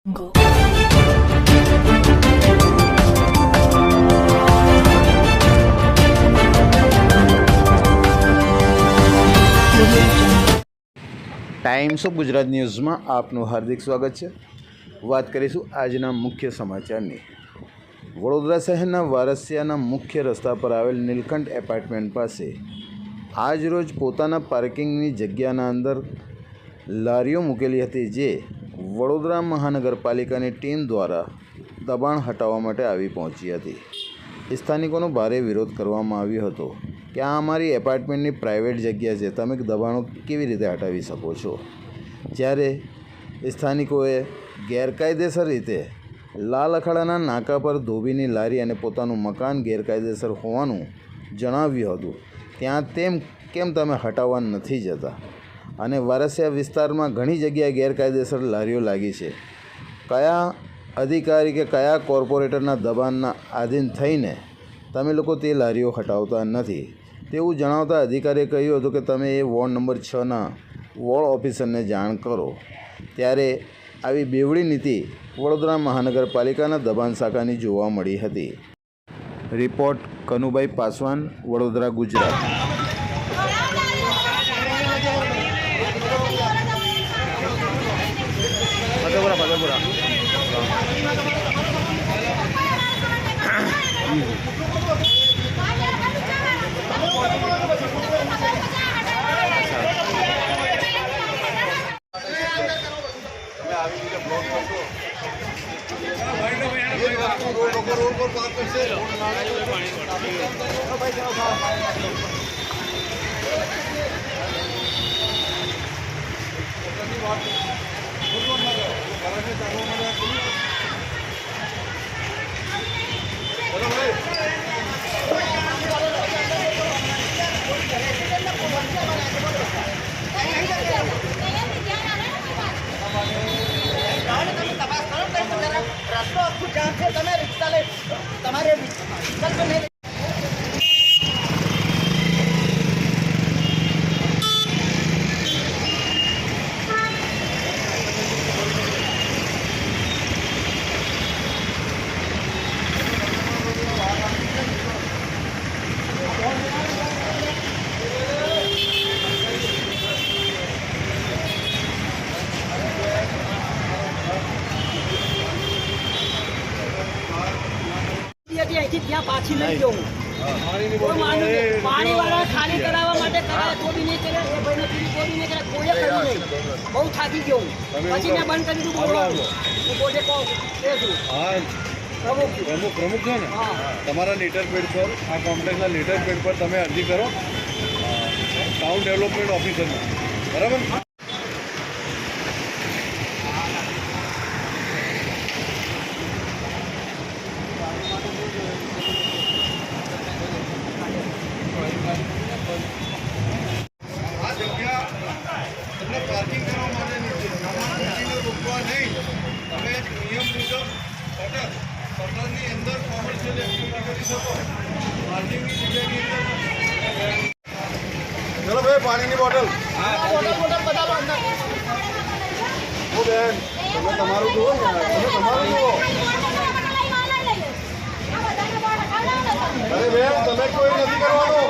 Go. Times of Gujarat ન્યૂઝમાં આપનું હાર્દિક સ્વાગત છે। વાત કરીશું આજના મુખ્ય સમાચારની। વડોદરા શહેરના વારસિયાના મુખ્ય રસ્તા પર આવેલ નીલકંઠ એપાર્ટમેન્ટ પાસે આજરોજ પોતાના પાર્કિંગની જગ્યાના અંદર લારીઓ મૂકેલી હતી, જે વડોદરા મહાનગરપાલિકાની ટીમ દ્વારા દબાણ હટાવવા માટે આવી પહોંચી હતી। સ્થાનિકોનો ભારે વિરોધ કરવામાં આવ્યો હતો કે આ અમારી એપાર્ટમેન્ટની પ્રાઇવેટ જગ્યા છે, તમે દબાણો કેવી રીતે હટાવી શકો છો। જ્યારે સ્થાનિકોએ ગેરકાયદેસર રીતે લાલ અખાડાના નાકા પર ધોબીની લારી અને પોતાનું મકાન ગેરકાયદેસર હોવાનું જણાવ્યું હતું, ત્યાં કેમ તમે હટાવવા નથી જતા? અને વારસિયા વિસ્તારમાં ઘણી જગ્યાએ ગેરકાયદેસર લારીઓ લાગી છે, કયા અધિકારી કે કયા કોર્પોરેટરના દબાણના આધીન થઈને તમે લોકો તે લારીઓ હટાવતા નથી તેવું જણાવતા અધિકારીએ કહ્યું હતું કે તમે એ વોર્ડ નંબર 6ના વોર્ડ ઓફિસરને જાણ કરો। ત્યારે આવી બેવડી નીતિ વડોદરા મહાનગરપાલિકાના દબાણ શાખાની જોવા મળી હતી। રિપોર્ટ કનુભાઈ પાસવાન, વડોદરા, ગુજરાત। ત્યાં પાછી લઈ જવું પાણી વાળા ખાલી કરાવવા માટે કરાય તો બી નહીં કરે, એ ભાઈને પીડી તો બી નહીં કરે, કોઈએ કર્યું નહીં। બહુ થાકી ગયો પછી મેં બંધ કરી દીધું બોલવાનું। હું પોતે પ્રમુખ છો ને, તમારા લેટર પેડ પર આ કોમ્પ્લેક્સના લેટર પેડ પર તમે અરજી કરો ટાઉન ડેવલપમેન્ટ ઓફિસરમાં, બરાબર? આ જગ્યા તમને પાર્કિંગ કરવા માટેની છે, પાર્કિંગને રોકવા નહીં। તમે એક નિયમ મુજબ શટરની અંદર કોમર્શિયલ એક્ટિવિટી કરી શકો, પાર્કિંગની જગ્યાની અંદર। ચલો ભાઈ, પાણીની બોટલ ઓ બેન, તમે તમારું જુઓ ને, તમે તમારું જુઓ। અરે બેન, તમે કોઈ નથી કરવાનું।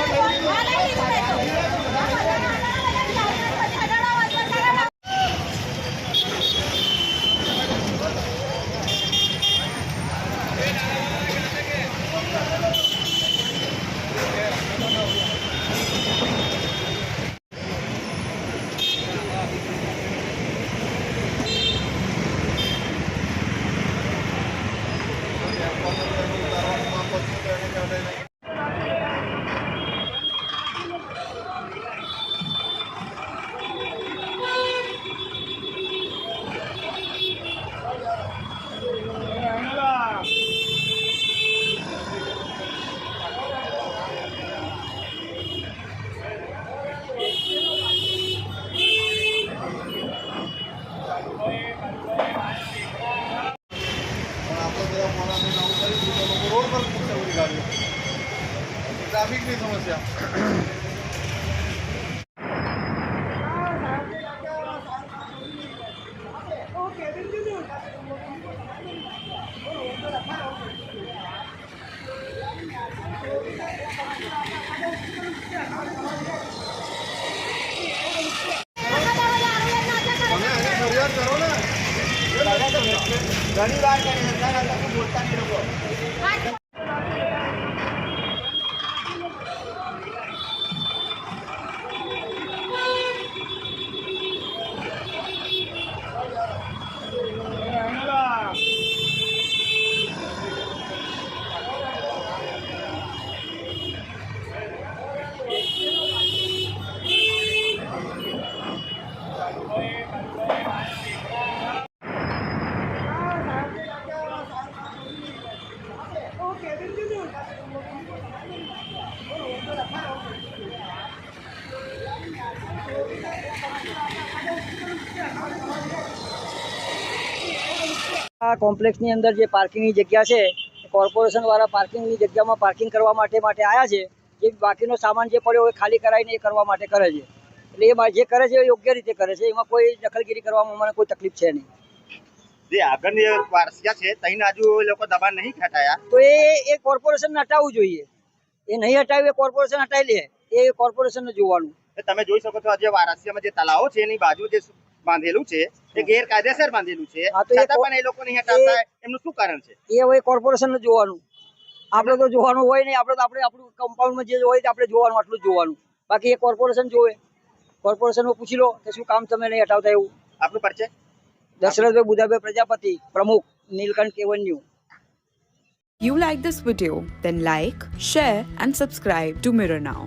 ટ્રાફિકની સમસ્યા ઘણી વાર કરી સરકાર હતા તો બોલતા નહીં લોકો. આ કોમ્પ્લેક્સની અંદર જે પાર્કિંગની જગ્યા છે કોર્પોરેશનવાળા પાર્કિંગની જગ્યામાં પાર્કિંગ કરવા માટે આવ્યા છે. જે બાકીનો સામાન જે પડ્યો હોય ખાલી કરાવીને એ કરવા માટે કરે છે. એટલે એ જે કરે છે એ યોગ્ય રીતે કરે છે. એમાં કોઈ દખલગીરી કરવામાં મને કોઈ તકલીફ છે નહીં. જે આગળની વારસિયા છે તઈને હજુ એ લોકો દબાણ નહીં હટાયા તો એ કોર્પોરેશનને હટાવવું જોઈએ. એ નહીં હટાવ્યું એ કોર્પોરેશન હટાવી લે. એ કોર્પોરેશનને જોવાનું. તમે જોઈ શકો છો આજે વારસિયામાં જે તલાવો છે એની બાજુ જે બાંધેલું છે એ ગેરકાયદેસર બાંધેલું છે. હા, તો એ છતાં પણ એ લોકો નહીં હટાવતા એમનું શું કારણ છે? એ હવે કોર્પોરેશનને જોવાનું. આપણે તો જોવાનું હોય નહીં. આપણે આપણું કમ્પાઉન્ડમાં જે હોય તે આપણે જોવાનું, આટલું જ જોવાનું. બાકી એ કોર્પોરેશન જોવે. કોર્પોરેશનમાં પૂછી લો કે શું કામ તમે નહીં હટાવતા એવું. આપનું પરિચય? દશરથભાઈ બુધાભાઈ પ્રજાપતિ, પ્રમુખ, Nilkanth કેવન્યુ. You like this video? Then like, share and subscribe to Mirror Now.